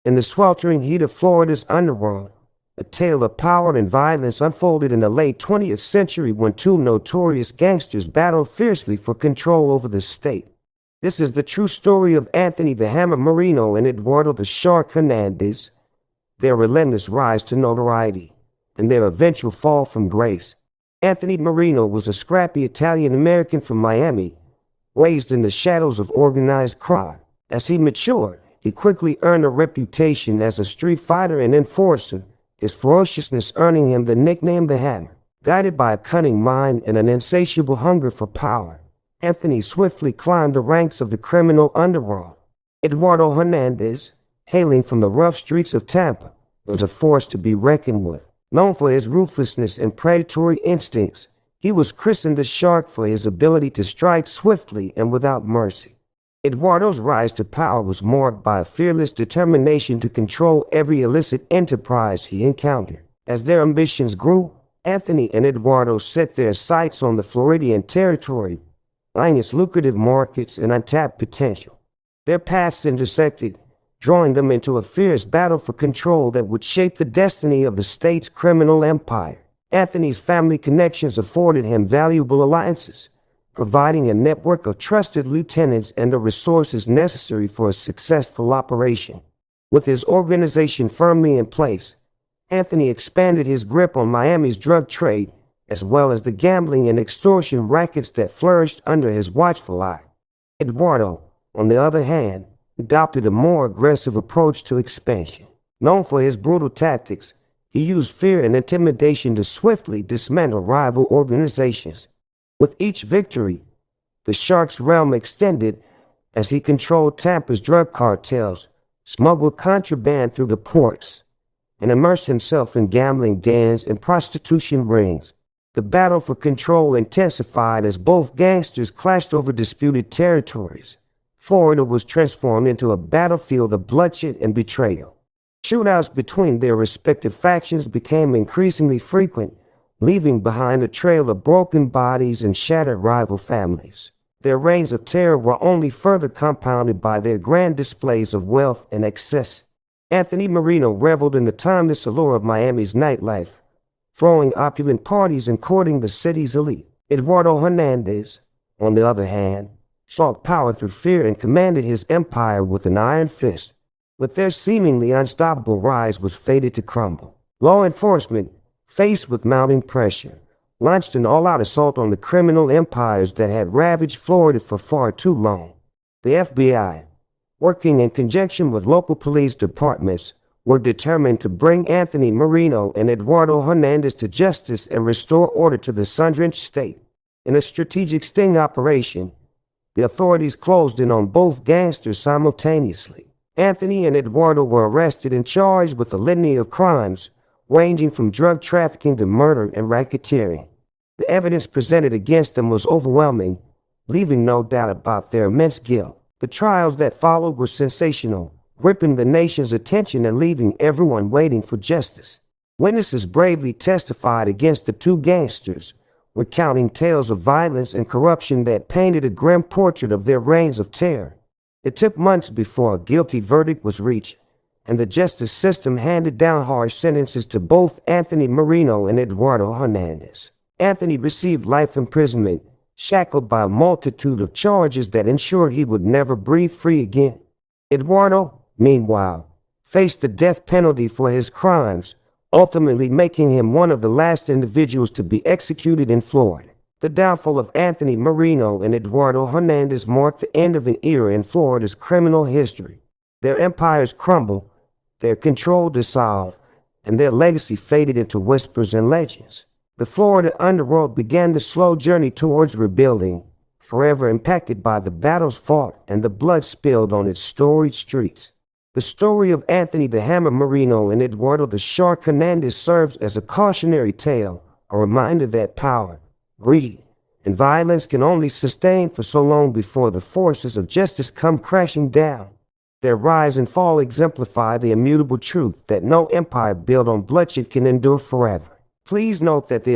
In the sweltering heat of Florida's underworld, a tale of power and violence unfolded in the late 20th century when two notorious gangsters battled fiercely for control over the state. This is the true story of Anthony the Hammer Marino and Eduardo the Shark Hernandez, their relentless rise to notoriety, and their eventual fall from grace. Anthony Marino was a scrappy Italian-American from Miami, raised in the shadows of organized crime. As he matured, he quickly earned a reputation as a street fighter and enforcer, his ferociousness earning him the nickname the Hammer. Guided by a cunning mind and an insatiable hunger for power, Anthony swiftly climbed the ranks of the criminal underworld. Eduardo Hernandez, hailing from the rough streets of Tampa, was a force to be reckoned with. Known for his ruthlessness and predatory instincts, he was christened the Shark for his ability to strike swiftly and without mercy. Eduardo's rise to power was marked by a fearless determination to control every illicit enterprise he encountered. As their ambitions grew, Anthony and Eduardo set their sights on the Floridian territory, eyeing its lucrative markets and untapped potential. Their paths intersected, drawing them into a fierce battle for control that would shape the destiny of the state's criminal empire. Anthony's family connections afforded him valuable alliances, providing a network of trusted lieutenants and the resources necessary for a successful operation. With his organization firmly in place, Anthony expanded his grip on Miami's drug trade, as well as the gambling and extortion rackets that flourished under his watchful eye. Eduardo, on the other hand, adopted a more aggressive approach to expansion. Known for his brutal tactics, he used fear and intimidation to swiftly dismantle rival organizations. With each victory, the Shark's realm extended as he controlled Tampa's drug cartels, smuggled contraband through the ports, and immersed himself in gambling dens and prostitution rings. The battle for control intensified as both gangsters clashed over disputed territories. Florida was transformed into a battlefield of bloodshed and betrayal. Shootouts between their respective factions became increasingly frequent, leaving behind a trail of broken bodies and shattered rival families. Their reigns of terror were only further compounded by their grand displays of wealth and excess. Anthony Marino reveled in the timeless allure of Miami's nightlife, throwing opulent parties and courting the city's elite. Eduardo Hernandez, on the other hand, sought power through fear and commanded his empire with an iron fist. But their seemingly unstoppable rise was fated to crumble. Law enforcement, faced with mounting pressure, launched an all-out assault on the criminal empires that had ravaged Florida for far too long. The FBI, working in conjunction with local police departments, were determined to bring Anthony Marino and Eduardo Hernandez to justice and restore order to the sun-drenched state. In a strategic sting operation, the authorities closed in on both gangsters simultaneously. Anthony and Eduardo were arrested and charged with a litany of crimes, ranging from drug trafficking to murder and racketeering. The evidence presented against them was overwhelming, leaving no doubt about their immense guilt. The trials that followed were sensational, gripping the nation's attention and leaving everyone waiting for justice. Witnesses bravely testified against the two gangsters, recounting tales of violence and corruption that painted a grim portrait of their reigns of terror. It took months before a guilty verdict was reached, and the justice system handed down harsh sentences to both Anthony Marino and Eduardo Hernandez. Anthony received life imprisonment, shackled by a multitude of charges that ensured he would never breathe free again. Eduardo, meanwhile, faced the death penalty for his crimes, ultimately making him one of the last individuals to be executed in Florida. The downfall of Anthony Marino and Eduardo Hernandez marked the end of an era in Florida's criminal history. Their empires crumbled, their control dissolved, and their legacy faded into whispers and legends. The Florida underworld began the slow journey towards rebuilding, forever impacted by the battles fought and the blood spilled on its storied streets. The story of Anthony the Hammer Marino and Eduardo the Shark Hernandez serves as a cautionary tale, a reminder that power, greed, and violence can only sustain for so long before the forces of justice come crashing down. Their rise and fall exemplify the immutable truth that no empire built on bloodshed can endure forever. Please note that the